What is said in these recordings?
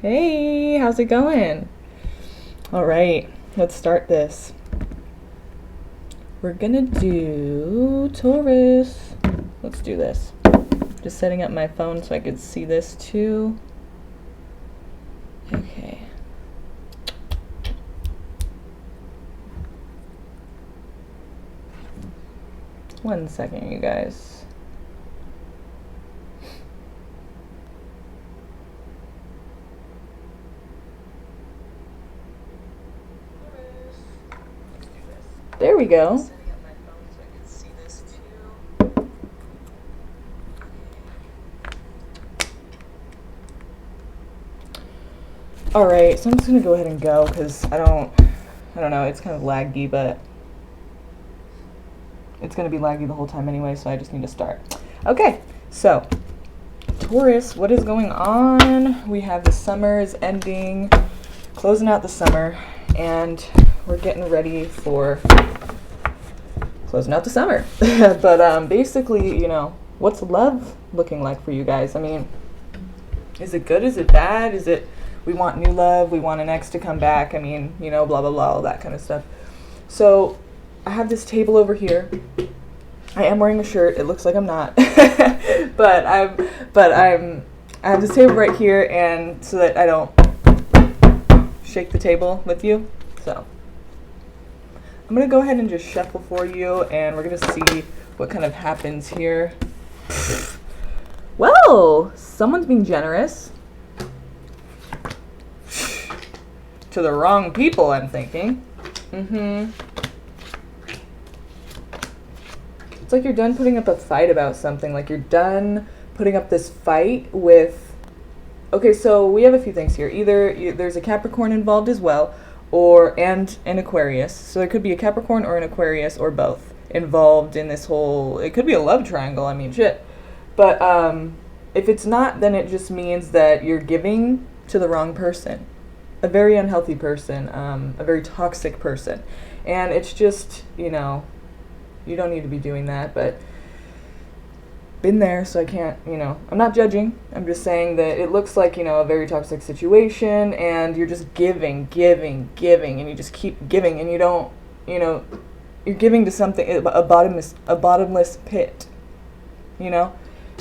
Hey, how's it going? All right, let's start this. We're gonna do Taurus. Let's do this. Just setting up my phone so I could see this too. Okay. One second, you guys. There we go. All right, so I'm just gonna go ahead and go because I don't know, it's kind of laggy, but it's gonna be laggy the whole time anyway, so I just need to start. Okay, so Taurus, what is going on? We have the summer is ending, closing out the summer, and we're getting ready for closing out the summer. But basically, you know, what's love looking like for you guys? I mean, is it good? Is it bad? Is it we want new love? We want an ex to come back? I mean, you know, blah, blah, blah, all that kind of stuff. So I have this table over here. I am wearing a shirt. It looks like I'm not. but I have this table right here, and so that I don't shake the table with you. So I'm going to go ahead and just shuffle for you, and we're going to see what kind of happens here. Well, someone's being generous. To the wrong people, I'm thinking. It's like you're done putting up a fight about something. Like you're done putting up this fight with... Okay, so we have a few things here. Either there's a Capricorn involved as well, and an Aquarius. So there could be a Capricorn or an Aquarius or both involved in this whole... It could be a love triangle, I mean, shit. But if it's not, then it just means that you're giving to the wrong person. A very unhealthy person, a very toxic person. And it's just, you know, you don't need to be doing that, but been there, so I can't, you know, I'm not judging. I'm just saying that it looks like, you know, a very toxic situation, and you're just giving, and you just keep giving, and you don't, you know, you're giving to something, a bottomless pit, you know?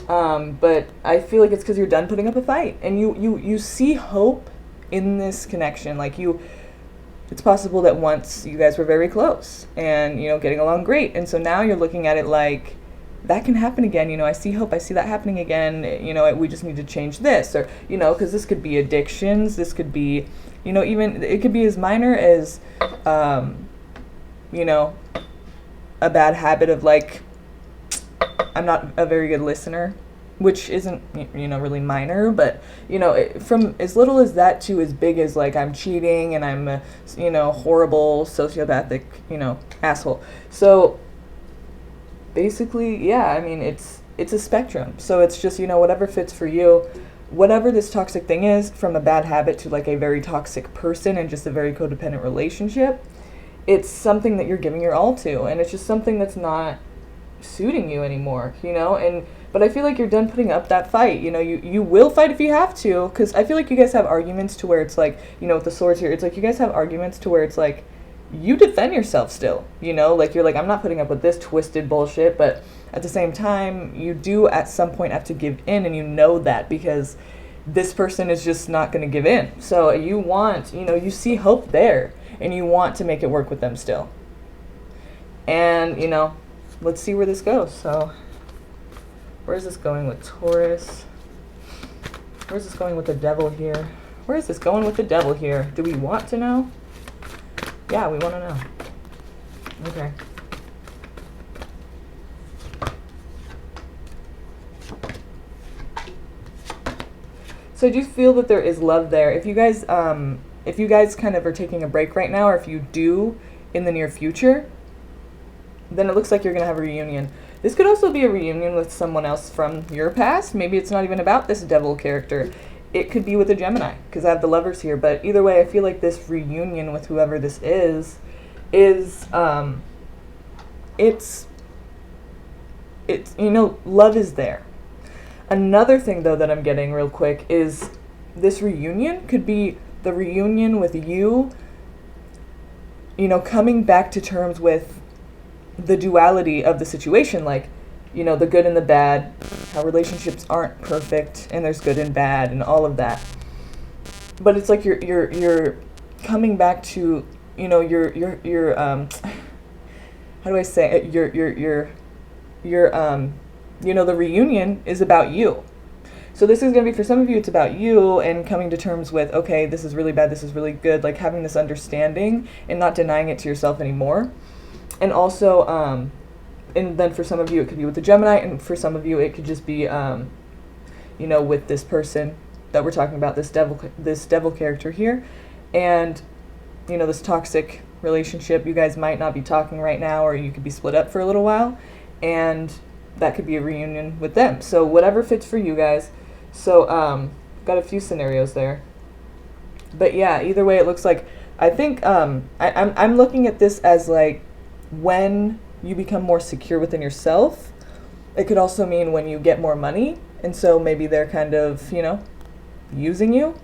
But I feel like it's because you're done putting up a fight, and you see hope in this connection. Like it's possible that once you guys were very close and, you know, getting along great, and so now you're looking at it like that can happen again. You know, I see hope, I see that happening again. You know, we just need to change this, or, you know, because this could be addictions, this could be, you know, even it could be as minor as you know, a bad habit of like, I'm not a very good listener, which isn't, you know, really minor, but, you know, from as little as that to as big as, like, I'm cheating and I'm a, you know, horrible, sociopathic, you know, asshole. So, basically, yeah, I mean, it's a spectrum. So it's just, you know, whatever fits for you, whatever this toxic thing is, from a bad habit to, like, a very toxic person and just a very codependent relationship, it's something that you're giving your all to, and it's just something that's not suiting you anymore, you know, but I feel like you're done putting up that fight. You know, you will fight if you have to, because I feel like you guys have arguments to where it's like, you know, with the swords here, it's like you guys have arguments to where it's like, you defend yourself still, you know, like you're like, I'm not putting up with this twisted bullshit, but at the same time, you do at some point have to give in, and you know that, because this person is just not going to give in. So you want, you know, you see hope there, and you want to make it work with them still. And, you know, let's see where this goes. So where's this going with Taurus? Where's this going with the devil here? Where is this going with the devil here? Do we want to know? Yeah, we want to know. Okay. So I do feel that there is love there. If you guys kind of are taking a break right now, or if you do in the near future, then it looks like you're going to have a reunion. This could also be a reunion with someone else from your past. Maybe it's not even about this devil character. It could be with a Gemini, because I have the lovers here. But either way, I feel like this reunion with whoever this is it's, you know, love is there. Another thing, though, that I'm getting real quick is this reunion could be the reunion with you, you know, coming back to terms with the duality of the situation, like, you know, the good and the bad, how relationships aren't perfect and there's good and bad and all of that. But it's like you're coming back to, you know, your how do I say it? Your you know, the reunion is about you. So this is going to be, for some of you, it's about you and coming to terms with, okay, this is really bad, this is really good, like having this understanding and not denying it to yourself anymore. And also, and then for some of you, it could be with the Gemini, and for some of you, it could just be, you know, with this person that we're talking about, this devil character here. And, you know, this toxic relationship, you guys might not be talking right now, or you could be split up for a little while, and that could be a reunion with them. So whatever fits for you guys. So got a few scenarios there, but yeah, either way, it looks like, I think I'm looking at this as like when you become more secure within yourself. It could also mean when you get more money, and so maybe they're kind of, you know, using you.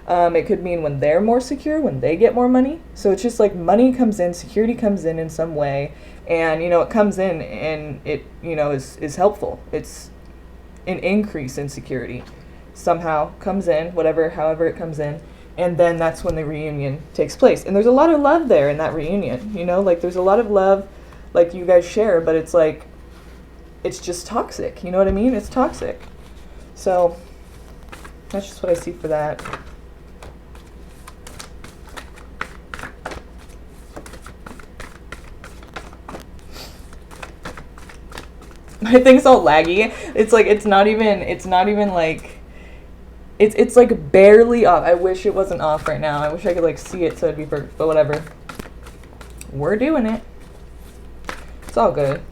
It could mean when they're more secure, when they get more money. So it's just like money comes in, security comes in some way, and, you know, it comes in and it, you know, is helpful. It's an increase in security somehow comes in, however it comes in, and then that's when the reunion takes place. And there's a lot of love there in that reunion, you know, like there's a lot of love like you guys share, but it's like, it's just toxic, you know what I mean? It's toxic. So that's just what I see for that. My thing's all laggy. It's like, it's not even like, it's like barely off. I wish it wasn't off right now. I wish I could like see it so it'd be perfect, but whatever. We're doing it. It's all good.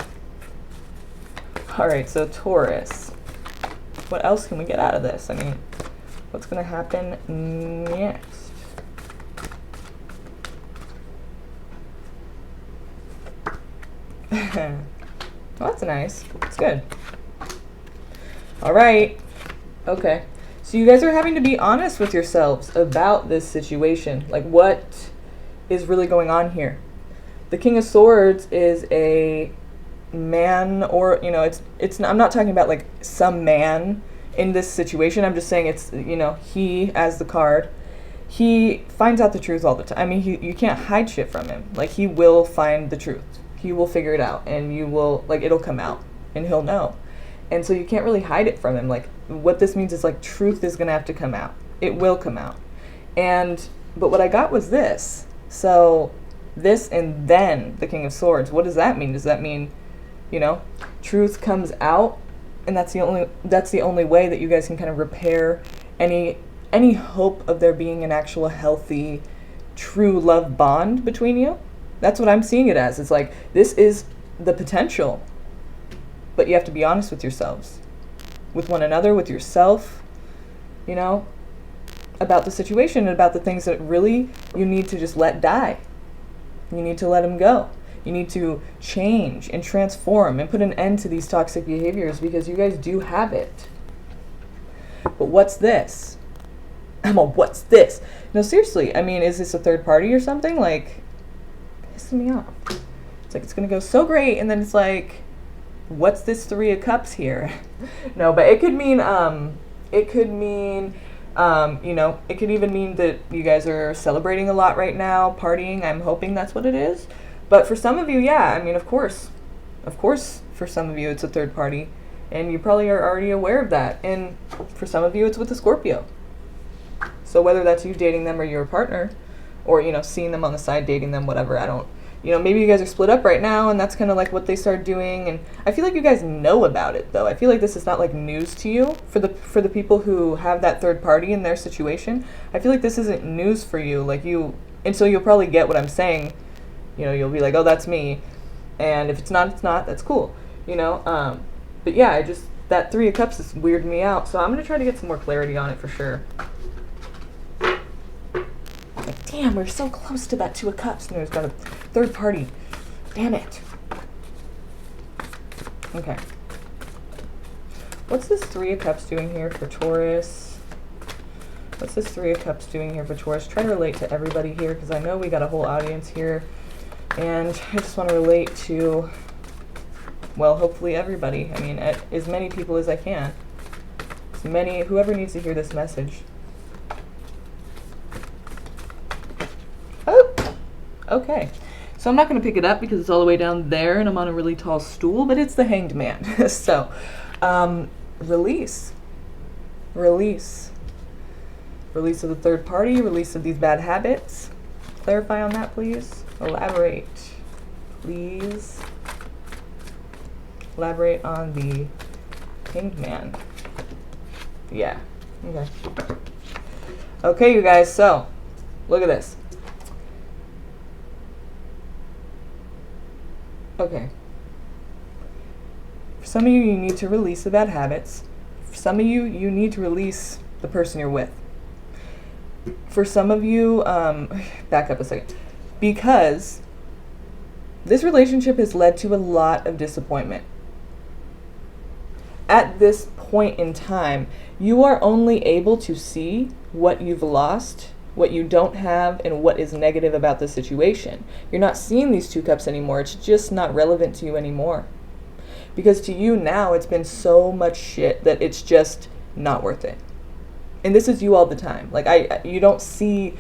All right, so Taurus. What else can we get out of this? I mean, what's gonna happen next? Well, that's nice. It's good. All right. Okay. So you guys are having to be honest with yourselves about this situation. Like, what is really going on here? The King of Swords is a man, or, you know, it's I'm not talking about like some man in this situation. I'm just saying it's, you know, he, as the card, he finds out the truth all the time. I mean, you can't hide shit from him. Like, he will find the truth. He will figure it out, and you will, like, it'll come out, and he'll know. And so you can't really hide it from him. Like, what this means is, like, truth is going to have to come out. It will come out. But what I got was this. So, this and then the King of Swords. What does that mean? Does that mean, you know, truth comes out, and that's the only way that you guys can kind of repair any hope of there being an actual healthy, true love bond between you? That's what I'm seeing it as. It's like, this is the potential, but you have to be honest with yourselves, with one another, with yourself, you know, about the situation and about the things that really you need to just let die. You need to let them go. You need to change and transform and put an end to these toxic behaviors, because you guys do have it. But what's this? What's this? No, seriously, I mean, is this a third party or something? Like, pissing me off. It's like, it's gonna go so great, and then it's like, what's this Three of Cups here? No, but it could mean, you know, it could even mean that you guys are celebrating a lot right now, partying. I'm hoping that's what it is. But for some of you, yeah, I mean, of course, for some of you, it's a third party, and you probably are already aware of that. And for some of you, it's with a Scorpio. So whether that's you dating them or your partner, or, you know, seeing them on the side, dating them, whatever, I don't, you know, maybe you guys are split up right now, and that's kind of like what they start doing. And I feel like you guys know about it, though. I feel like this is not like news to you. For the people who have that third party in their situation, I feel like this isn't news for you. Like, and so you'll probably get what I'm saying. You know, you'll be like, oh, that's me. And if it's not, it's not. That's cool. You know, but yeah, that Three of Cups is weirding me out. So I'm going to try to get some more clarity on it for sure. Like, damn, we're so close to that Two of Cups, and there's got a third party. Damn it. Okay. What's this Three of Cups doing here for Taurus? What's this Three of Cups doing here for Taurus? Try to relate to everybody here, because I know we got a whole audience here. And I just want to relate to, well, hopefully everybody. I mean, as many people as I can. As many, whoever needs to hear this message. Oh, okay. So I'm not going to pick it up because it's all the way down there and I'm on a really tall stool, but it's the Hanged Man. So, release. Release. Release of the third party, release of these bad habits. Clarify on that, please. Elaborate. Please. Elaborate on the Hanged Man. Yeah. Okay. Okay, you guys, so look at this. Okay. For some of you, you need to release the bad habits. For some of you, you need to release the person you're with. For some of you, back up a second, because this relationship has led to a lot of disappointment. At this point in time, you are only able to see what you've lost, what you don't have, and what is negative about the situation. You're not seeing these two cups anymore. It's just not relevant to you anymore. Because to you now, it's been so much shit that it's just not worth it. And this is you all the time. Like, you don't see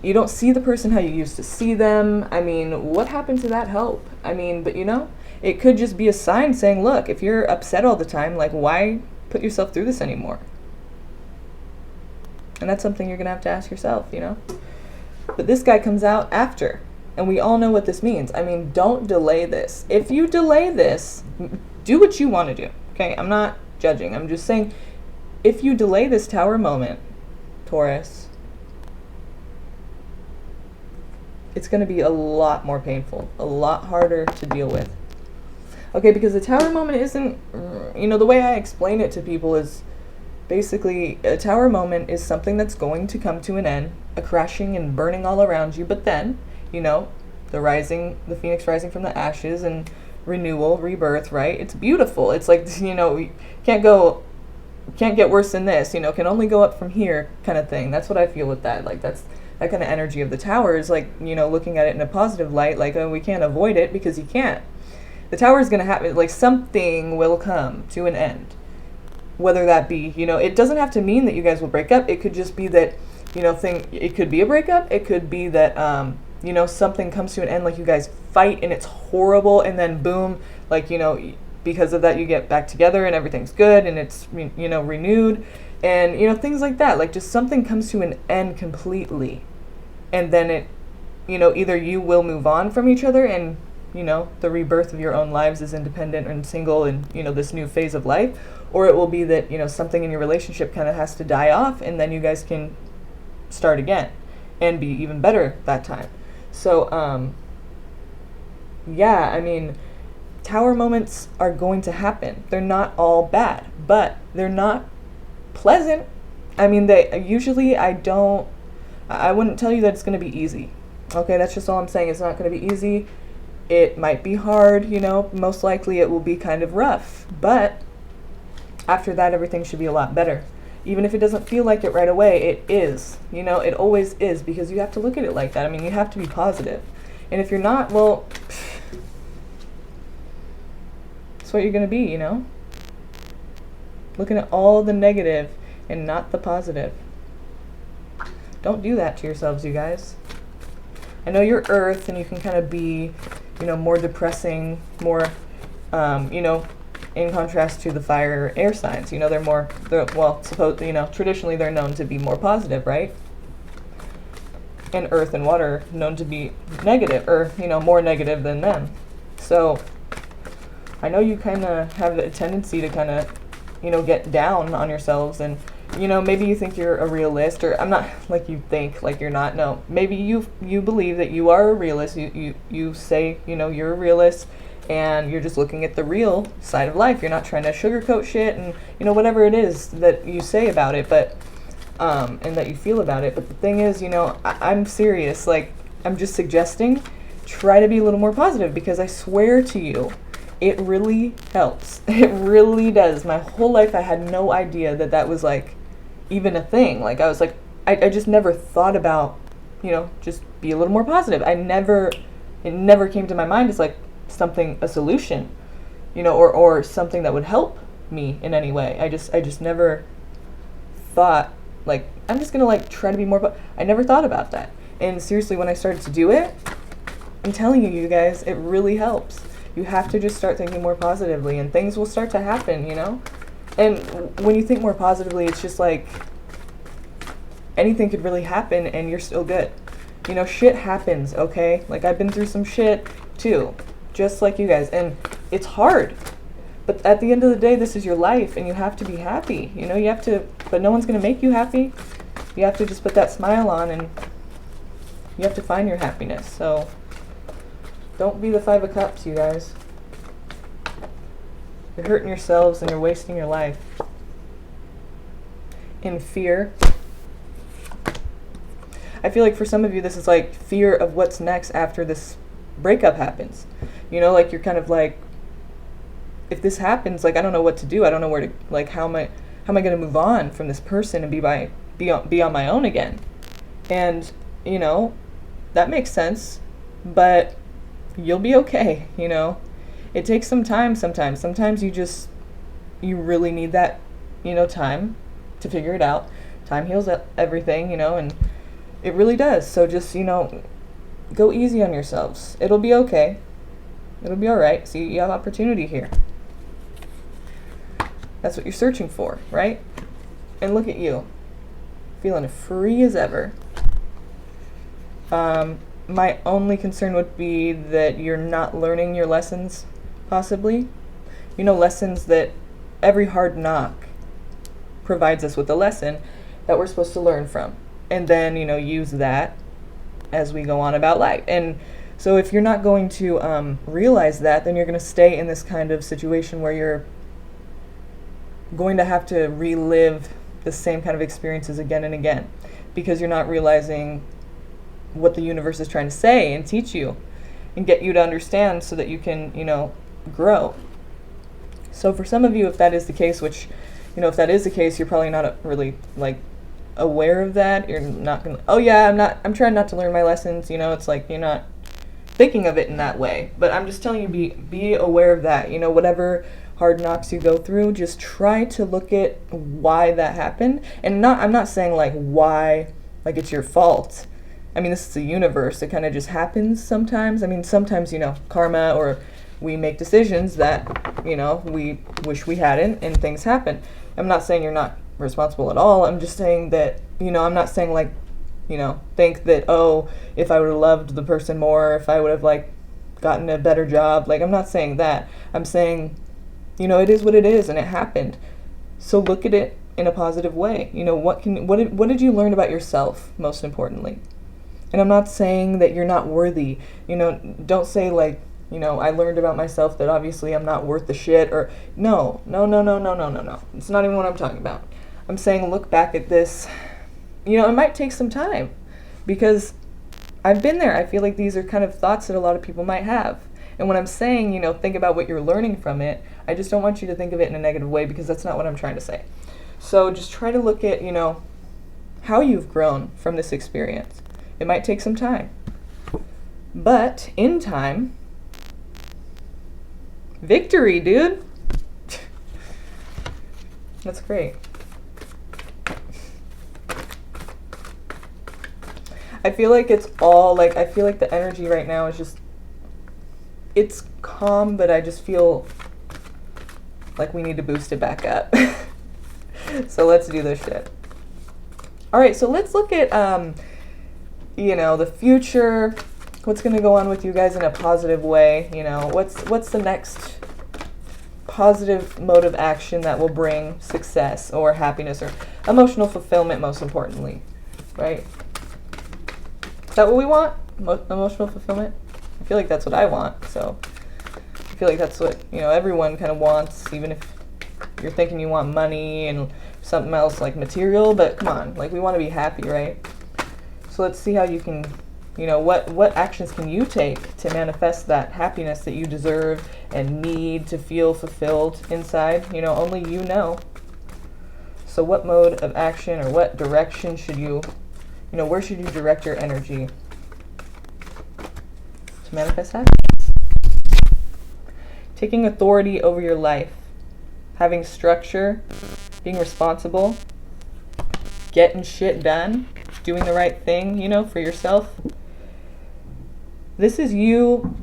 the person how you used to see them. I mean, what happened to that hope? I mean, but you know, it could just be a sign saying, look, if you're upset all the time, like, why put yourself through this anymore? And that's something you're going to have to ask yourself, you know? But this guy comes out after, and we all know what this means. I mean, don't delay this. If you delay this, do what you want to do, okay? I'm not judging. I'm just saying, if you delay this Tower moment, Taurus, it's going to be a lot more painful, a lot harder to deal with. Okay, because the Tower moment isn't, you know, the way I explain it to people is basically a Tower moment is something that's going to come to an end, a crashing and burning all around you, but then, you know, the phoenix rising from the ashes and renewal, rebirth, right? It's beautiful. It's like, you know, you can't get worse than this, you know, can only go up from here kind of thing. That's what I feel with that. Like, that's that kind of energy of the Tower is like, you know, looking at it in a positive light, like, oh, we can't avoid it because you can't. The Tower is going to happen, like, something will come to an end. Whether that be, you know, it doesn't have to mean that you guys will break up. It could just be that, you know, it could be a breakup. It could be that, you know, something comes to an end, like you guys fight and it's horrible, and then boom, like, you know, because of that you get back together and everything's good and it's, you know, renewed, and, you know, things like that. Like, just something comes to an end completely, and then it, you know, either you will move on from each other and, you know, the rebirth of your own lives as independent and single and, you know, this new phase of life, or it will be that, you know, something in your relationship kind of has to die off and then you guys can start again and be even better that time. So, yeah, I mean, Tower moments are going to happen. They're not all bad, but they're not pleasant. I mean, they usually, I wouldn't tell you that it's going to be easy. Okay, that's just all I'm saying. It's not going to be easy. It might be hard, you know, most likely it will be kind of rough, but after that, everything should be a lot better. Even if it doesn't feel like it right away, it is. You know, it always is, because you have to look at it like that. I mean, you have to be positive. And if you're not, well, that's what you're going to be, you know? Looking at all the negative and not the positive. Don't do that to yourselves, you guys. I know you're Earth and you can kind of be, you know, more depressing, more, you know, in contrast to the fire air signs. You know, you know, traditionally they're known to be more positive, right? And Earth and water known to be negative, or, you know, more negative than them. So I know you kind of have a tendency to kind of, you know, get down on yourselves, and, you know, maybe you think you're a realist, or I'm not like you think, like you're not. No, maybe you believe that you are a realist. You say, you know, you're a realist, and you're just looking at the real side of life. You're not trying to sugarcoat shit and, you know, whatever it is that you say about it, but and that you feel about it. But the thing is, you know, I'm serious. Like, I'm just suggesting, try to be a little more positive, because I swear to you, it really helps. It really does. My whole life I had no idea that was like, even a thing. Like, I was like, I just never thought about, you know, just be a little more positive. It never came to my mind as like a solution, you know, or something that would help me in any way. I just never thought, like, I'm just gonna like try to be more, I never thought about that. And seriously, when I started to do it, I'm telling you guys, it really helps. You have to just start thinking more positively and things will start to happen, you know? And when you think more positively, it's just like anything could really happen and you're still good. You know, shit happens, okay? Like, I've been through some shit too, just like you guys, and it's hard. But at the end of the day, this is your life and you have to be happy. You know, you have to, but no one's gonna make you happy. You have to just put that smile on and you have to find your happiness. So don't be the 5 of Cups, you guys. You're hurting yourselves and you're wasting your life in fear. I feel like for some of you, this is like fear of what's next after this breakup happens. You know, like you're kind of like, if this happens, like I don't know what to do. I don't know where to, like, how am I going to move on from this person and be on my own again? And you know, that makes sense, but you'll be okay. You know, it takes some time sometimes. Sometimes you really need that, you know, time to figure it out. Time heals everything, you know, and it really does. So just, you know, go easy on yourselves. It'll be okay. It'll be all right. See, you have opportunity here. That's what you're searching for, right? And look at you, feeling free as ever. My only concern would be that you're not learning your lessons, possibly. You know, lessons that every hard knock provides us with a lesson that we're supposed to learn from. And then, you know, use that as we go on about life. And so if you're not going to realize that, then you're going to stay in this kind of situation where you're going to have to relive the same kind of experiences again and again because you're not realizing what the universe is trying to say and teach you and get you to understand so that you can, you know, grow. So for some of you, if that is the case, which, you know, if that is the case, you're probably not really like aware of that. You're not gonna, oh yeah, I'm trying not to learn my lessons, you know. It's like you're not thinking of it in that way. But I'm just telling you, be aware of that. You know, whatever hard knocks you go through, just try to look at why that happened. And I'm not saying like why, like it's your fault. I mean, this is the universe. It kind of just happens sometimes. I mean, sometimes, you know, karma, or we make decisions that, you know, we wish we hadn't, and things happen. I'm not saying you're not responsible at all. I'm just saying that, you know, I'm not saying like, you know, think that, oh, if I would have loved the person more, if I would have like gotten a better job, like I'm not saying that. I'm saying, you know, it is what it is and it happened. So look at it in a positive way. You know, what did you learn about yourself, most importantly? And I'm not saying that you're not worthy. You know, don't say like, you know, I learned about myself that obviously I'm not worth the shit, or no. It's not even what I'm talking about. I'm saying look back at this. You know, it might take some time because I've been there. I feel like these are kind of thoughts that a lot of people might have. And when I'm saying, you know, think about what you're learning from it, I just don't want you to think of it in a negative way because that's not what I'm trying to say. So just try to look at, you know, how you've grown from this experience. It might take some time. But in time, victory, dude. That's great. I feel like it's all like, I feel like the energy right now is just, it's calm, but I just feel like we need to boost it back up. So let's do this shit. All right, so let's look at, you know, the future. What's going to go on with you guys in a positive way? You know, what's the next positive mode of action that will bring success or happiness or emotional fulfillment, most importantly, right? Is that what we want? Emotional fulfillment? I feel like that's what I want. So I feel like that's what, you know, everyone kind of wants, even if you're thinking you want money and something else like material, but come on, like we want to be happy, right? So let's see how you can, you know, what actions can you take to manifest that happiness that you deserve and need to feel fulfilled inside? You know, only you know. So what mode of action or what direction should you, where should you direct your energy to manifest happiness? Taking authority over your life, having structure, being responsible, getting shit done, doing the right thing, for yourself. This is you,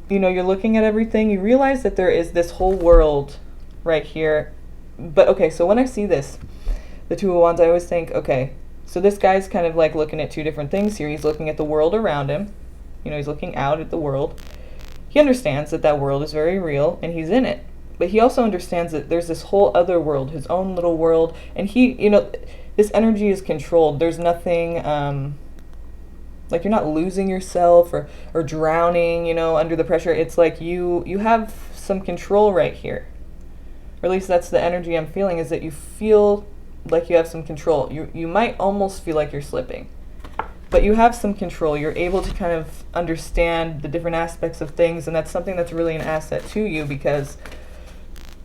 you're looking at everything. You realize that there is this whole world right here. But okay, so when I see this, the Two of Wands, I always think, okay, so this guy's kind of like looking at two different things here. He's looking at the world around him. He's looking out at the world. He understands that that world is very real and he's in it. But he also understands that there's this whole other world, his own little world. And he, this energy is controlled. There's nothing, like you're not losing yourself or drowning, under the pressure. It's like you have some control right here. Or at least that's the energy I'm feeling, is that you feel like you have some control. You might almost feel like you're slipping. But you have some control. You're able to kind of understand the different aspects of things, and that's something that's really an asset to you, because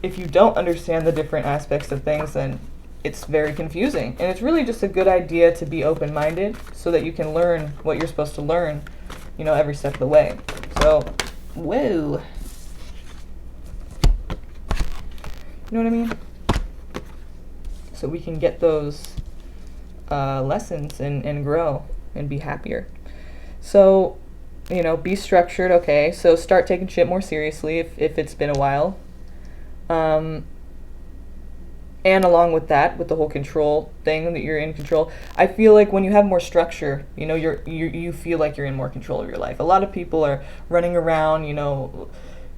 if you don't understand the different aspects of things, then it's very confusing. And it's really just a good idea to be open-minded so that you can learn what you're supposed to learn, every step of the way. So, whoa. You know what I mean? So we can get those lessons and grow and be happier. So, be structured, okay? So start taking shit more seriously if it's been a while. And along with that, with the whole control thing, that you're in control, I feel like when you have more structure, you feel like you're in more control of your life. A lot of people are running around,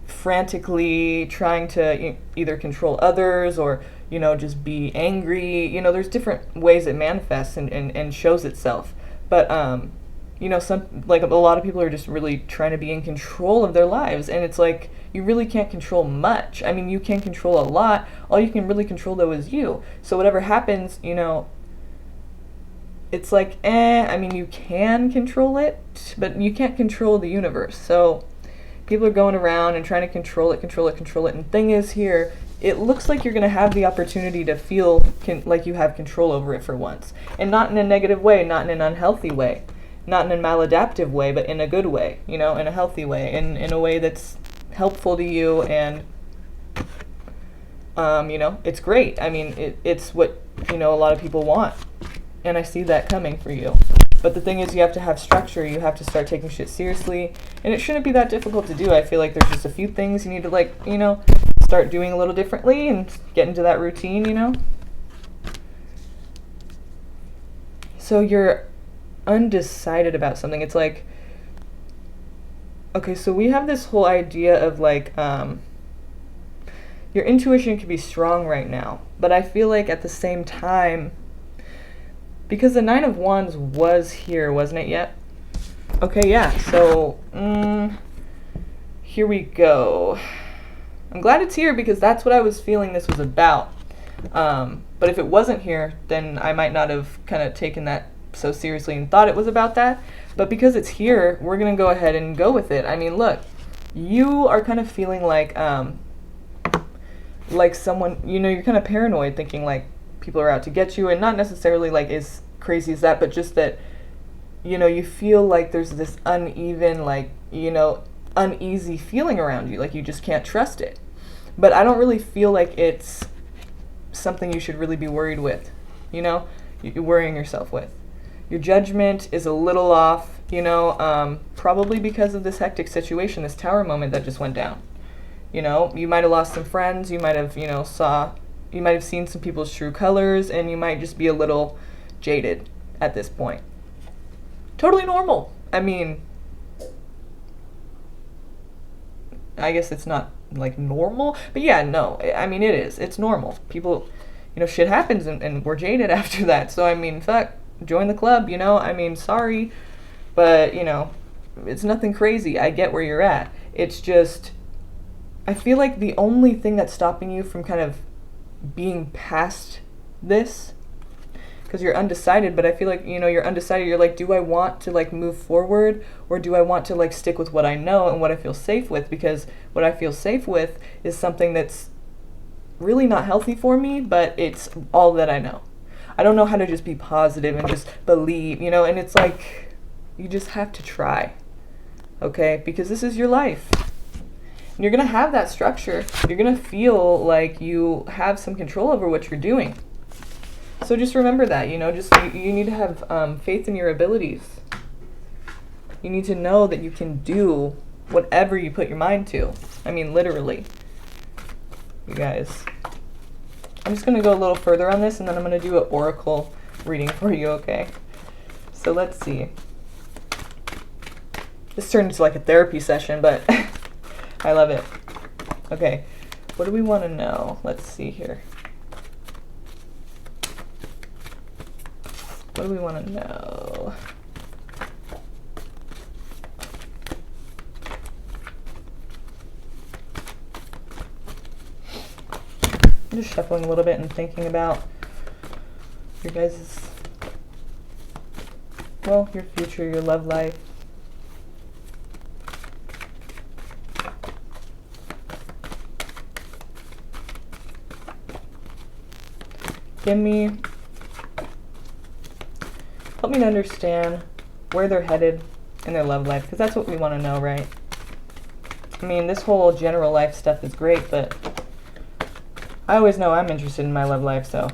frantically trying to either control others or, just be angry. There's different ways it manifests and shows itself. But, a lot of people are just really trying to be in control of their lives. And it's like, you really can't control much. I mean, you can control a lot. All you can really control, though, is you. So whatever happens, it's like, you can control it, but you can't control the universe. So people are going around and trying to control it. And the thing is here, it looks like you're going to have the opportunity to feel like you have control over it for once. And not in a negative way, not in an unhealthy way, not in a maladaptive way, but in a good way, in a healthy way, in a way that's helpful to you. And, it's great. I mean, it's what, a lot of people want. And I see that coming for you. But the thing is, you have to have structure. You have to start taking shit seriously. And it shouldn't be that difficult to do. I feel like there's just a few things you need to, start doing a little differently and get into that routine, So you're undecided about something. It's like, okay, so we have this whole idea of your intuition can be strong right now. But I feel like at the same time, because the Nine of Wands was here, wasn't it yet? Okay, yeah, so, here we go. I'm glad it's here because that's what I was feeling this was about. But if it wasn't here, then I might not have kind of taken that so seriously and thought it was about that. But because it's here, we're going to go ahead and go with it. I mean, look, you are kind of feeling like someone, you're kind of paranoid, thinking like people are out to get you, and not necessarily like as crazy as that, but just that, you feel like there's this uneven, uneasy feeling around you, like you just can't trust it. But I don't really feel like it's something you should really be worried with, you're worrying yourself with. Your judgment is a little off, probably because of this hectic situation, this tower moment that just went down. You might have lost some friends, you might have, you might have seen some people's true colors, and you might just be a little jaded at this point. Totally normal. I mean, I guess it's not like normal, but yeah, no, I mean, it is. It's normal. People, shit happens and we're jaded after that. So, I mean, fuck, join the club, I mean, sorry, but, it's nothing crazy. I get where you're at. It's just, I feel like the only thing that's stopping you from kind of being past this, because you're undecided, but I feel like, you're undecided. You're like, do I want to move forward, or do I want to stick with what I know and what I feel safe with? Because what I feel safe with is something that's, really not healthy for me, but it's all that I know. I don't know how to just be positive and just believe, you know, and it's like, you just have to try, okay? Because this is your life. And you're going to have that structure. You're going to feel like you have some control over what you're doing. So just remember that, you know, just you need to have faith in your abilities. You need to know that you can do whatever you put your mind to. I mean, literally. You guys. I'm just going to go a little further on this, and then I'm going to do an oracle reading for you, okay? So let's see. This turned into like a therapy session, but I love it. Okay, what do we want to know? Let's see here. What do we want to know? I'm just shuffling a little bit and thinking about your guys' well, your future, your love life. Help me to understand where they're headed in their love life, because that's what we want to know, right? I mean, this whole general life stuff is great, but I always know I'm interested in my love life, so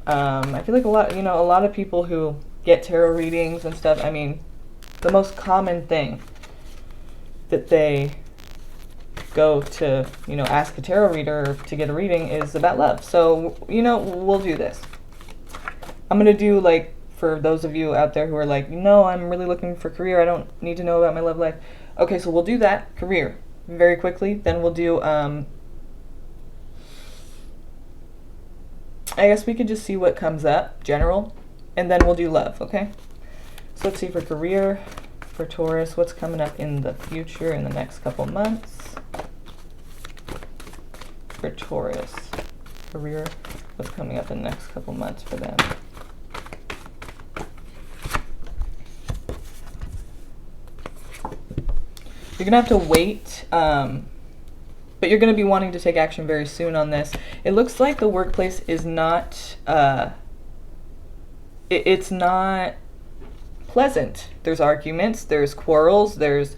I feel like a lot of people who get tarot readings and stuff, I mean, the most common thing that they go to, you know, ask a tarot reader to get a reading is about love. So, you know, we'll do this. I'm going to do, like, for those of you out there who are like, no, I'm really looking for career, I don't need to know about my love life. Okay, so we'll do that, career, very quickly. Then we'll do, I guess we could just see what comes up, general, and then we'll do love, okay? So let's see for career, for Taurus, what's coming up in the future in the next couple months. For Taurus, career, what's coming up in the next couple months for them. You're going to have to wait, but you're going to be wanting to take action very soon on this. It looks like the workplace is not, it's not pleasant. There's arguments, there's quarrels, there's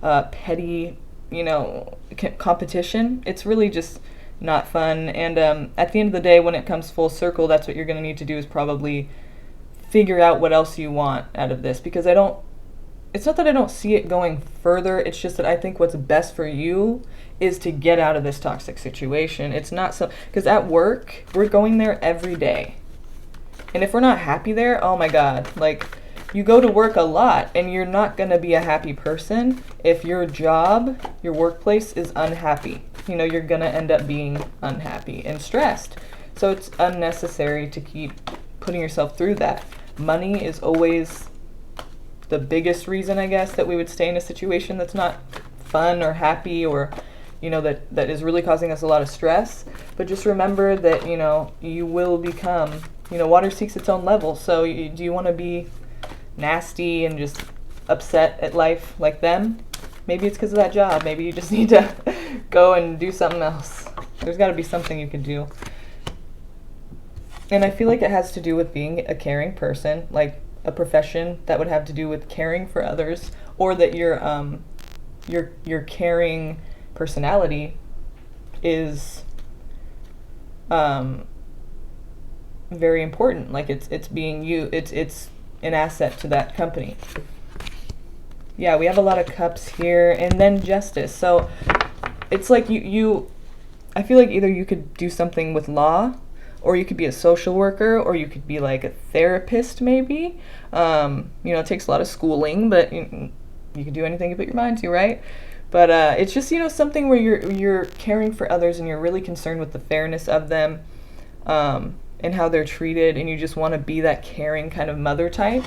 petty, you know, competition. It's really just not fun. And at the end of the day, when it comes full circle, that's what you're going to need to do, is probably figure out what else you want out of this. Because it's not that I don't see it going further, it's just that I think what's best for you is to get out of this toxic situation. It's not so, because at work, we're going there every day. And if we're not happy there, oh my God, like, you go to work a lot and you're not going to be a happy person if your job, your workplace is unhappy. You know, you're going to end up being unhappy and stressed. So it's unnecessary to keep putting yourself through that. Money is always the biggest reason, I guess, that we would stay in a situation that's not fun or happy, or, you know, that is really causing us a lot of stress. But just remember that, you know, you will become, you know, water seeks its own level. So do you want to be nasty and just upset at life like them? Maybe it's because of that job. Maybe you just need to go and do something else. There's got to be something you can do. And I feel like it has to do with being a caring person, like a profession that would have to do with caring for others, or that your caring personality is very important. Like it's being you. It's an asset to that company. Yeah, we have a lot of cups here, and then justice. So it's like you I feel like either you could do something with law, or you could be a social worker, or you could be like a therapist maybe. You know, it takes a lot of schooling, but you can do anything you put your mind to, right? But it's just, you know, something where you're caring for others and you're really concerned with the fairness of them, and how they're treated, and you just want to be that caring kind of mother type.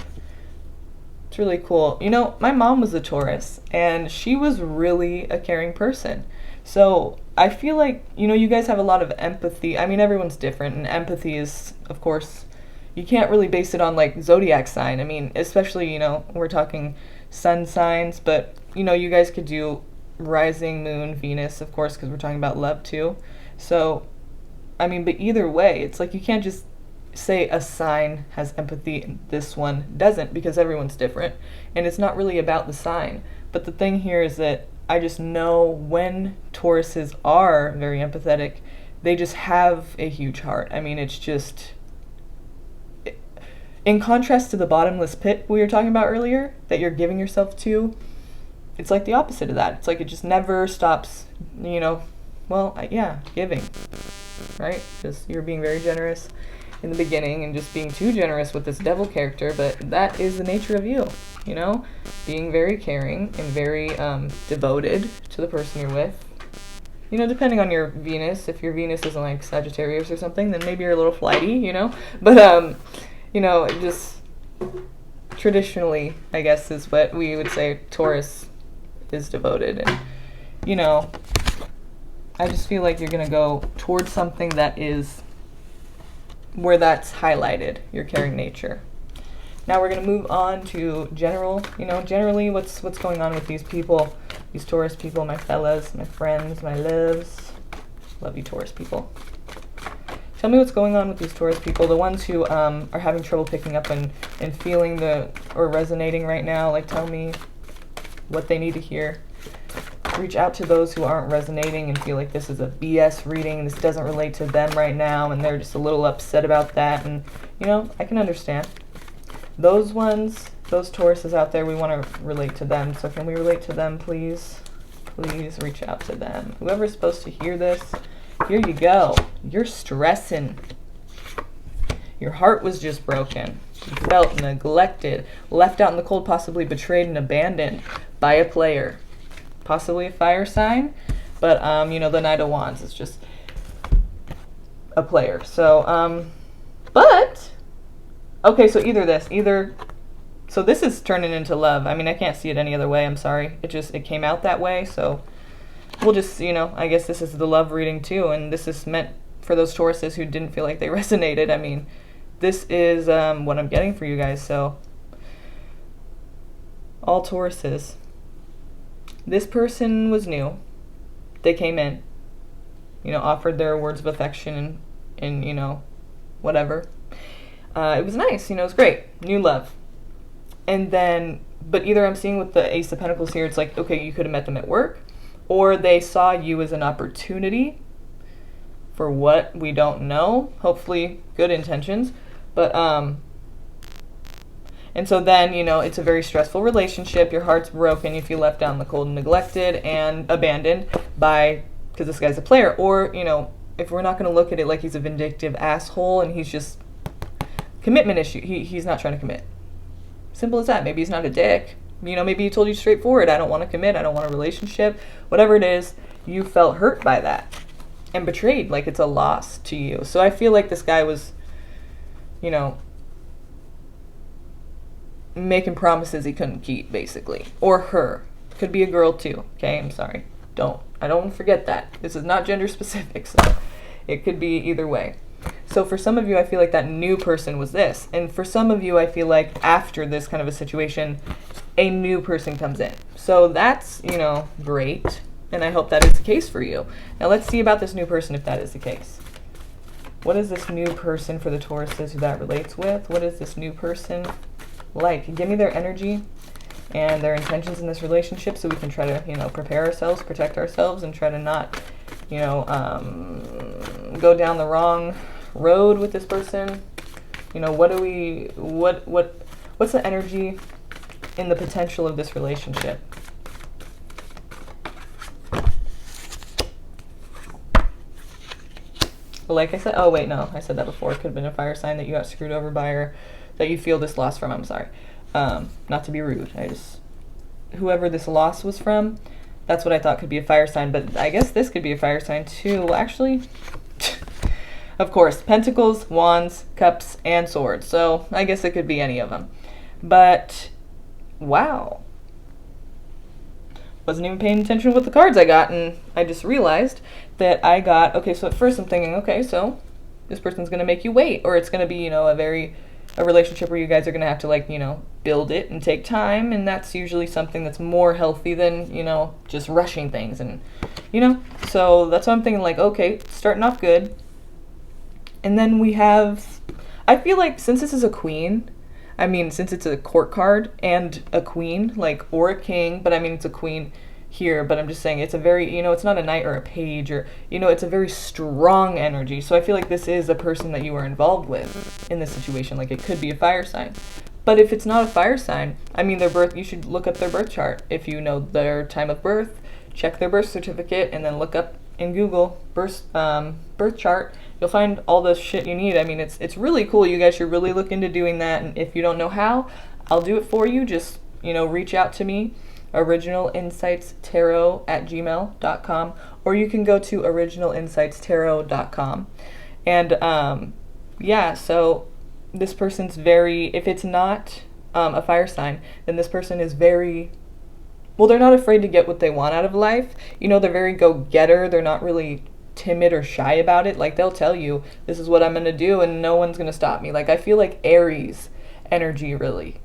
It's really cool. You know, my mom was a Taurus, and she was really a caring person. So I feel like, you know, you guys have a lot of empathy. I mean, everyone's different, and empathy is, of course, you can't really base it on, like, zodiac sign. I mean, especially, you know, we're talking sun signs, but, you know, you guys could do rising, moon, Venus, of course, because we're talking about love, too. So I mean, but either way, it's like you can't just say a sign has empathy and this one doesn't, because everyone's different. And it's not really about the sign. But the thing here is that I just know when Tauruses are very empathetic, they just have a huge heart. I mean, it's just, in contrast to the bottomless pit we were talking about earlier, that you're giving yourself to, it's like the opposite of that. It's like it just never stops, you know, well, yeah, giving, right? Just you're being very generous in the beginning and just being too generous with this devil character, but that is the nature of you, you know? Being very caring and very devoted to the person you're with. You know, depending on your Venus, if your Venus isn't like Sagittarius or something, then maybe you're a little flighty, you know? But, you know, just traditionally, I guess, is what we would say Taurus is devoted. And, you know, I just feel like you're going to go towards something that is where that's highlighted, your caring nature. Now we're going to move on to general, you know, generally what's going on with these people, these Taurus people, my fellas, my friends, my loves. Love you, Taurus people. Tell me what's going on with these Taurus people, the ones who are having trouble picking up and feeling or resonating right now. Like, tell me what they need to hear. Reach out to those who aren't resonating and feel like this is a BS reading, this doesn't relate to them right now, and they're just a little upset about that. And, you know, I can understand. Those ones, those Tauruses out there, we want to relate to them. So can we relate to them, please? Please reach out to them. Whoever's supposed to hear this, here you go. You're stressing. Your heart was just broken. You felt neglected, left out in the cold, possibly betrayed and abandoned by a player. Possibly a fire sign, but, you know, the Knight of Wands is just a player. So, but, okay, so so this is turning into love. I mean, I can't see it any other way, I'm sorry. It came out that way, so we'll just, you know, I guess this is the love reading too, and this is meant for those Tauruses who didn't feel like they resonated. I mean, this is what I'm getting for you guys, so all Tauruses. This person was new. They came in, you know, offered their words of affection and you know, whatever. It was nice, you know, it was great. New love. And then, but either I'm seeing with the Ace of Pentacles here, it's like, okay, you could have met them at work, or they saw you as an opportunity for what we don't know. Hopefully good intentions. But, and so then, you know, it's a very stressful relationship. Your heart's broken. You feel left out in the cold and neglected and abandoned because this guy's a player. Or, you know, if we're not going to look at it like he's a vindictive asshole and he's just commitment issue. He's not trying to commit. Simple as that. Maybe he's not a dick. You know, maybe he told you straightforward, I don't want to commit. I don't want a relationship. Whatever it is, you felt hurt by that and betrayed. Like it's a loss to you. So I feel like this guy was, you know, making promises he couldn't keep, basically. Or her. Could be a girl too. Okay, I'm sorry. I don't forget that. This is not gender specific, so it could be either way. So for some of you, I feel like that new person was this. And for some of you, I feel like after this kind of a situation, a new person comes in. So that's, you know, great. And I hope that is the case for you. Now let's see about this new person if that is the case. What is this new person for the Tauruses who that relates with? What is this new person like? Give me their energy and their intentions in this relationship so we can try to, you know, prepare ourselves, protect ourselves, and try to not, you know, go down the wrong road with this person. You know, what's the energy in the potential of this relationship? Like I said, oh wait, no, I said that before. It could have been a fire sign that you got screwed over by, or that you feel this loss from. I'm sorry. Not to be rude. Whoever this loss was from, that's what I thought could be a fire sign, but I guess this could be a fire sign too. Well, actually, of course, Pentacles, Wands, Cups, and Swords. So I guess it could be any of them. But, wow. Wasn't even paying attention to what the cards I got, and I just realized that I got, okay, so at first I'm thinking, okay, so this person's going to make you wait, or it's going to be, you know, a relationship where you guys are going to have to, like, you know, build it and take time, and that's usually something that's more healthy than, you know, just rushing things, and, you know, so that's why I'm thinking, like, okay, starting off good, And then we have, I feel like since this is a queen, I mean, since it's a court card and a queen, like, or a king, but I mean, it's a queen here, but I'm just saying it's a very, it's not a knight or a page or, it's a very strong energy. So I feel like this is a person that you are involved with in this situation. Like, it could be a fire sign. But if it's not a fire sign, I mean, their birth, you should look up their birth chart. If you know their time of birth, check their birth certificate, and then look up in Google birth chart. You'll find all the shit you need. I mean, it's really cool. You guys should really look into doing that. And if you don't know how, I'll do it for you. Just, reach out to me, originalinsightstarot@gmail.com, or you can go to originalinsightstarot.com. And yeah, so this person's very, if it's not a fire sign, then this person is very, well, they're not afraid to get what they want out of life. They're very go-getter. They're not really timid or shy about it. Like, they'll tell you, this is what I'm going to do, and no one's going to stop me. Like, I feel like Aries energy, really.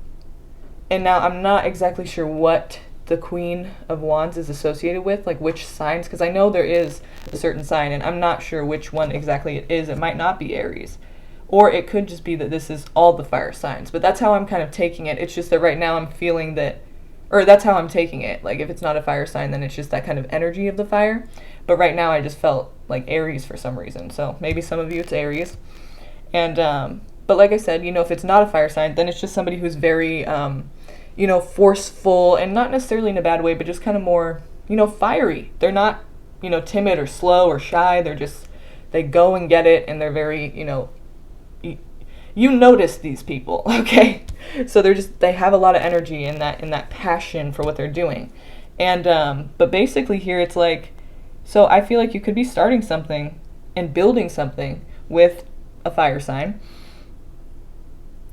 And now I'm not exactly sure what the Queen of Wands is associated with, like which signs, because I know there is a certain sign, and I'm not sure which one exactly it is. It might not be Aries. Or it could just be that this is all the fire signs. But that's how I'm kind of taking it. It's just that right now I'm feeling that, or that's how I'm taking it. Like, if it's not a fire sign, then it's just that kind of energy of the fire. But right now I just felt like Aries for some reason. So maybe some of you it's Aries. And, but like I said, if it's not a fire sign, then it's just somebody who's very, forceful, and not necessarily in a bad way, but just kind of more, fiery. They're not, timid or slow or shy. They're just, they go and get it, and they're very, you notice these people, okay? So they have a lot of energy in that passion for what they're doing. And, but basically here it's like, so I feel like you could be starting something and building something with a fire sign.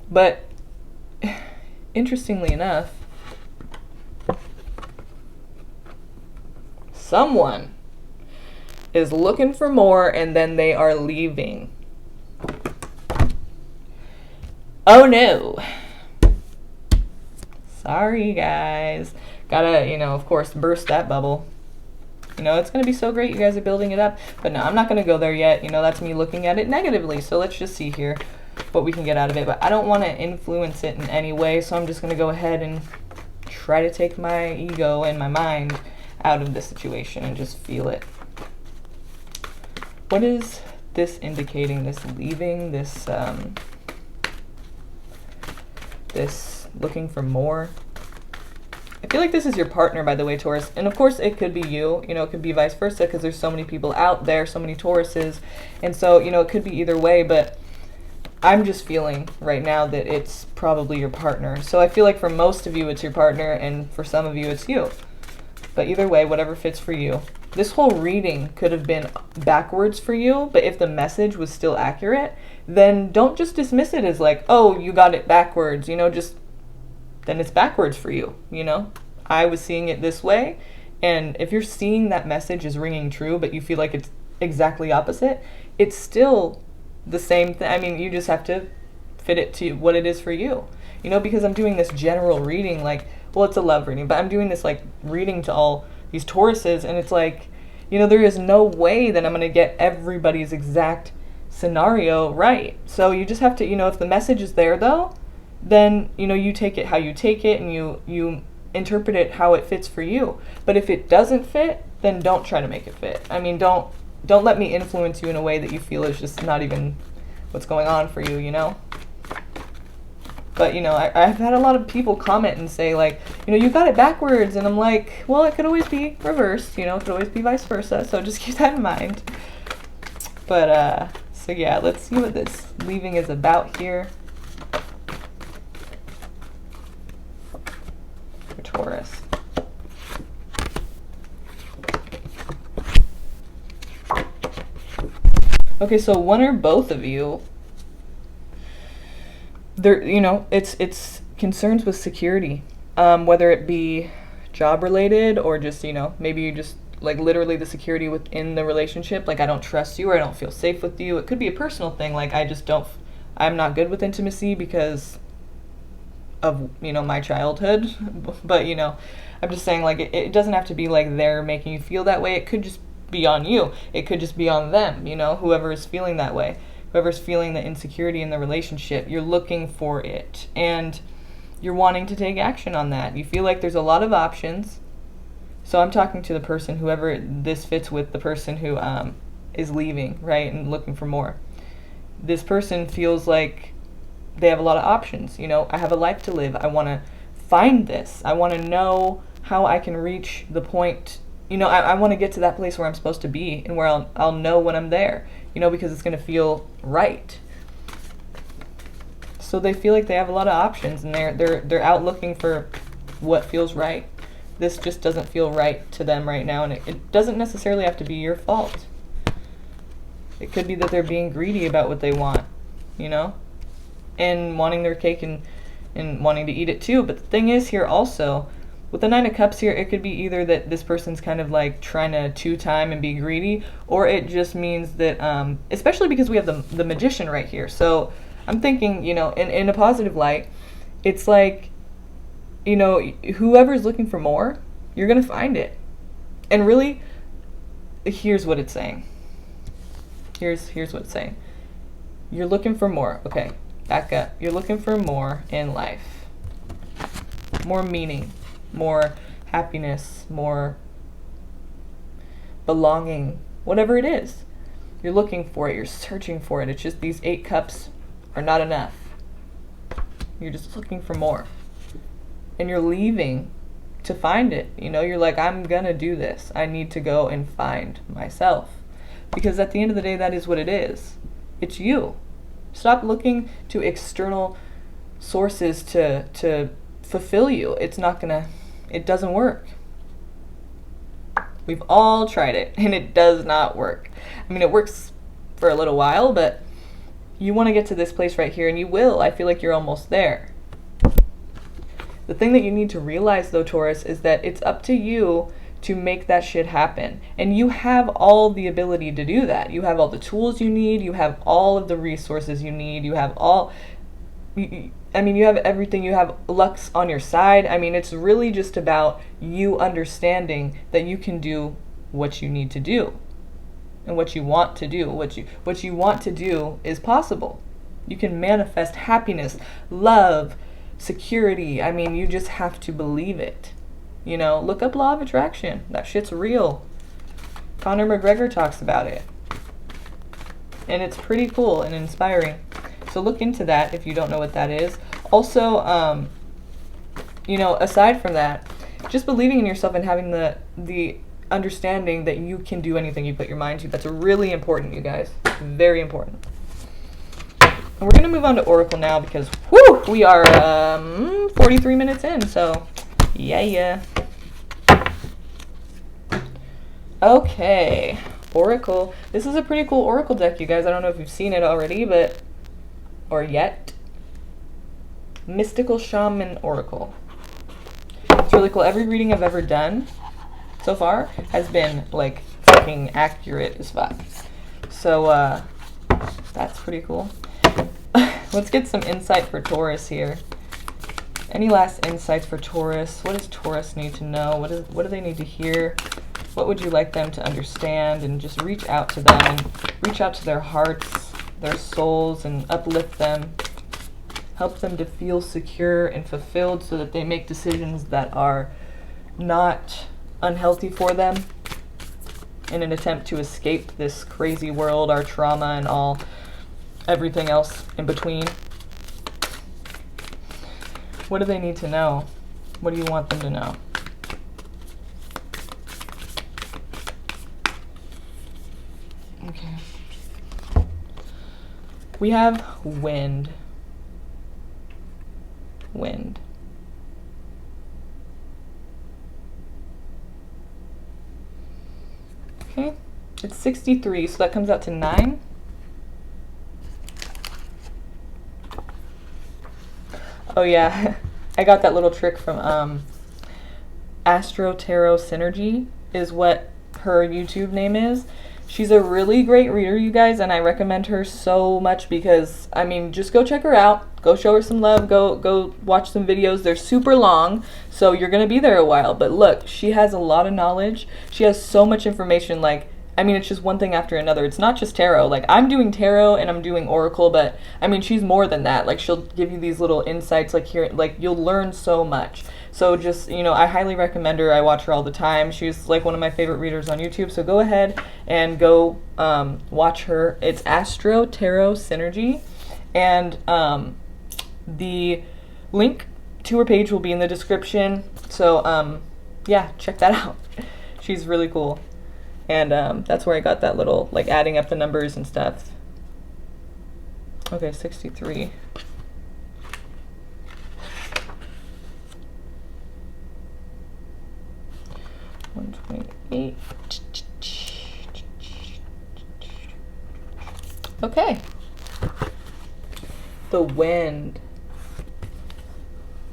But interestingly enough, someone is looking for more, and then they are leaving. Oh no. Sorry, guys. Gotta, of course, burst that bubble. It's going to be so great. You guys are building it up. But no, I'm not going to go there yet. That's me looking at it negatively. So let's just see here what we can get out of it. But I don't want to influence it in any way. So I'm just going to go ahead and try to take my ego and my mind out of the situation and just feel it. What is this indicating? This leaving? This, this looking for more? I feel like this is your partner, by the way, Taurus. And of course, it could be you. It could be vice versa, because there's so many people out there, so many Tauruses. And so, it could be either way. But I'm just feeling right now that it's probably your partner. So I feel like for most of you, it's your partner. And for some of you, it's you. But either way, whatever fits for you. This whole reading could have been backwards for you. But if the message was still accurate, then don't just dismiss it as like, oh, you got it backwards. Then it's backwards for you, I was seeing it this way, and if you're seeing that message is ringing true, but you feel like it's exactly opposite, it's still the same thing. I mean, you just have to fit it to what it is for you, because I'm doing this general reading, like, well, it's a love reading, but I'm doing this, like, reading to all these Tauruses, and it's like, there is no way that I'm going to get everybody's exact scenario right. So you just have to, if the message is there, though, then, you take it how you take it, and you interpret it how it fits for you. But if it doesn't fit, then don't try to make it fit. I mean, don't let me influence you in a way that you feel is just not even what's going on for you, But, I've had a lot of people comment and say, like, you got it backwards. And I'm like, well, it could always be reversed, it could always be vice versa. So just keep that in mind. But, so yeah, let's see what this leaving is about here. Taurus. Okay, so one or both of you, there, it's concerns with security, whether it be job related or just, maybe you just like literally the security within the relationship. Like, I don't trust you, or I don't feel safe with you. It could be a personal thing. Like, I'm not good with intimacy because of, my childhood, but, I'm just saying, like, it doesn't have to be like they're making you feel that way. It could just be on you. It could just be on them, whoever is feeling that way. whoever's feeling the insecurity in the relationship, you're looking for it. And you're wanting to take action on that. You feel like there's a lot of options. So I'm talking to the person, whoever this fits with, the person who is leaving, right, and looking for more. This person feels like they have a lot of options. You know, I have a life to live. I want to find this. I want to know how I can reach the point. You know, I want to get to that place where I'm supposed to be and where I'll know when I'm there, you know, because it's going to feel right. So they feel like they have a lot of options, and they're out looking for what feels right. This just doesn't feel right to them right now, and it doesn't necessarily have to be your fault. It could be that they're being greedy about what they want, you know, and wanting their cake and wanting to eat it too. But the thing is here also, with the Nine of Cups here, it could be either that this person's kind of like trying to two-time and be greedy, or it just means that, especially because we have the Magician right here. So I'm thinking, you know, in a positive light, it's like, you know, whoever's looking for more, you're going to find it. And really, here's what it's saying. Here's what it's saying. You're looking for more. Okay, back up. You're looking for more in life. More meaning, more happiness, more belonging, whatever it is. You're looking for it. You're searching for it. It's just these 8 cups are not enough. You're just looking for more. And you're leaving to find it. You know, you're like, I'm gonna do this. I need to go and find myself. Because at the end of the day, that is what it is. It's you. Stop looking to external sources to fulfill you. It's not gonna, it doesn't work. We've all tried it, and it does not work. I mean, it works for a little while, but you want to get to this place right here, and you will. I feel like you're almost there. The thing that you need to realize, though, Taurus, is that it's up to you to make that shit happen. And you have all the ability to do that. You have all the tools you need. You have all of the resources you need. You have all... I mean, you have everything. You have luck on your side. I mean, it's really just about you understanding that you can do what you need to do. And what you want to do. What you want to do is possible. You can manifest happiness, love, security. I mean, you just have to believe it. You know, look up Law of Attraction. That shit's real. Conor McGregor talks about it. And it's pretty cool and inspiring. So look into that if you don't know what that is. Also, you know, aside from that, just believing in yourself and having the understanding that you can do anything you put your mind to. That's really important, you guys. Very important. And we're going to move on to Oracle now because, whew, we are 43 minutes in, so yeah. Okay, Oracle. This is a pretty cool Oracle deck, you guys. I don't know if you've seen it already, but, or yet. Mystical Shaman Oracle. It's really cool. Every reading I've ever done so far has been like fucking accurate as fuck. So that's pretty cool. Let's get some insight for Taurus here. Any last insights for Taurus? What does Taurus need to know? What do they need to hear? What would you like them to understand? And just reach out to them and reach out to their hearts, their souls, and uplift them. Help them to feel secure and fulfilled so that they make decisions that are not unhealthy for them in an attempt to escape this crazy world, our trauma, and everything else in between. What do they need to know? What do you want them to know? Okay. We have wind. Wind. Okay, it's 63, so that comes out to 9. Oh yeah, I got that little trick from Astro Synergy is what her YouTube name is. She's a really great reader, you guys, and I recommend her so much because, I mean, just go check her out. Go show her some love. Go watch some videos. They're super long, so you're going to be there a while. But look, she has a lot of knowledge. She has so much information. Like, I mean, it's just one thing after another. It's not just tarot. Like, I'm doing tarot and I'm doing oracle, but I mean, she's more than that. Like, she'll give you these little insights, like here, like you'll learn so much. So just, you know, I highly recommend her. I watch her all the time. She's like one of my favorite readers on YouTube. So go ahead and go watch her. It's Astro Tarot Synergy, and the link to her page will be in the description. So yeah, check that out. She's really cool. And that's where I got that little, like, adding up the numbers and stuff. Okay, 63. $128. Okay. The wind.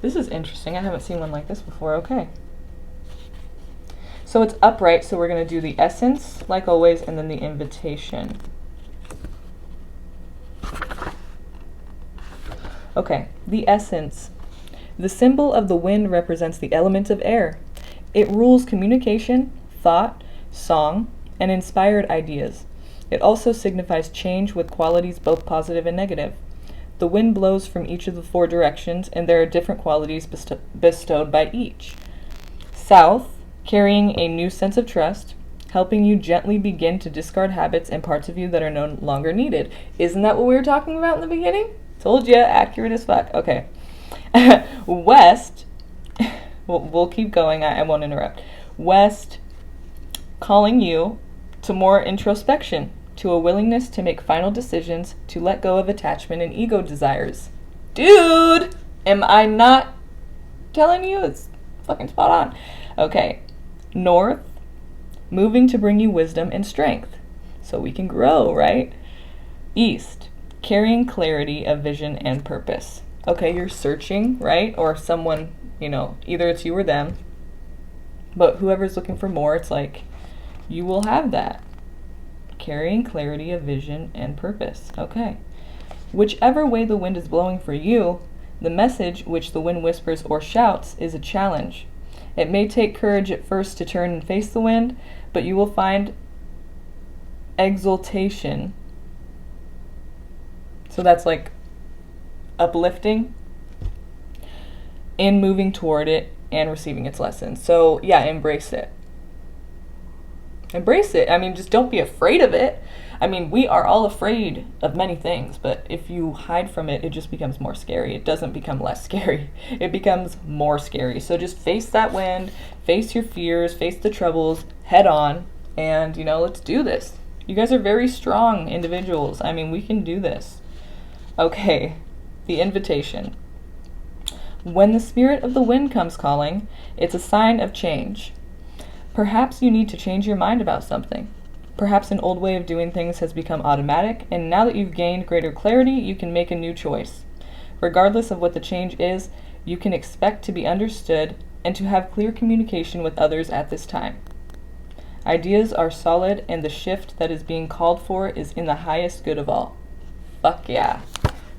This is interesting. I haven't seen one like this before. Okay. So it's upright, so we're going to do the essence, like always, and then the invitation. Okay, the essence. The symbol of the wind represents the element of air. It rules communication, thought, song, and inspired ideas. It also signifies change with qualities both positive and negative. The wind blows from each of the 4 directions, and there are different qualities bestowed by each. South, carrying a new sense of trust, helping you gently begin to discard habits and parts of you that are no longer needed. Isn't that what we were talking about in the beginning? Told ya, accurate as fuck. Okay. West, we'll keep going, I won't interrupt. West, calling you to more introspection, to a willingness to make final decisions, to let go of attachment and ego desires. Dude, am I not telling you? It's fucking spot on. Okay. North, moving to bring you wisdom and strength, so we can grow, right? East, carrying clarity of vision and purpose. Okay, you're searching, right? Or someone, you know, either it's you or them, but whoever's looking for more, it's like, you will have that. Carrying clarity of vision and purpose. Okay. Whichever way the wind is blowing for you, the message which the wind whispers or shouts is a challenge. It may take courage at first to turn and face the wind, but you will find exultation. So that's like uplifting in moving toward it and receiving its lessons. So yeah, embrace it. Embrace it. I mean, just don't be afraid of it. I mean, we are all afraid of many things, but if you hide from it, it just becomes more scary. It doesn't become less scary. It becomes more scary. So just face that wind, face your fears, face the troubles head on, and, you know, let's do this. You guys are very strong individuals. I mean, we can do this. Okay, the invitation. When the spirit of the wind comes calling, it's a sign of change. Perhaps you need to change your mind about something. Perhaps an old way of doing things has become automatic, and now that you've gained greater clarity, you can make a new choice. Regardless of what the change is, you can expect to be understood and to have clear communication with others at this time. Ideas are solid, and the shift that is being called for is in the highest good of all. Fuck yeah.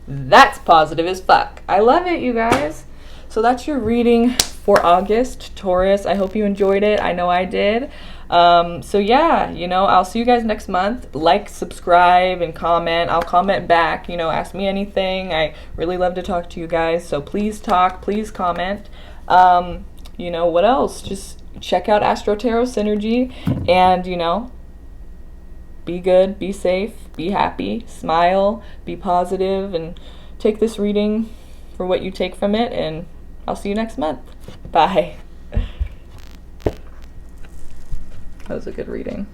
That's positive as fuck. I love it, you guys. So that's your reading for August, Taurus. I hope you enjoyed it. I know I did. So yeah, you know, I'll see you guys next month. Like, subscribe, and comment. I'll comment back, you know, ask me anything. I really love to talk to you guys. So please talk, please comment. You know, what else? Just check out Astro Tarot Synergy, and, you know, be good, be safe, be happy, smile, be positive, and take this reading for what you take from it, and I'll see you next month. Bye. That was a good reading.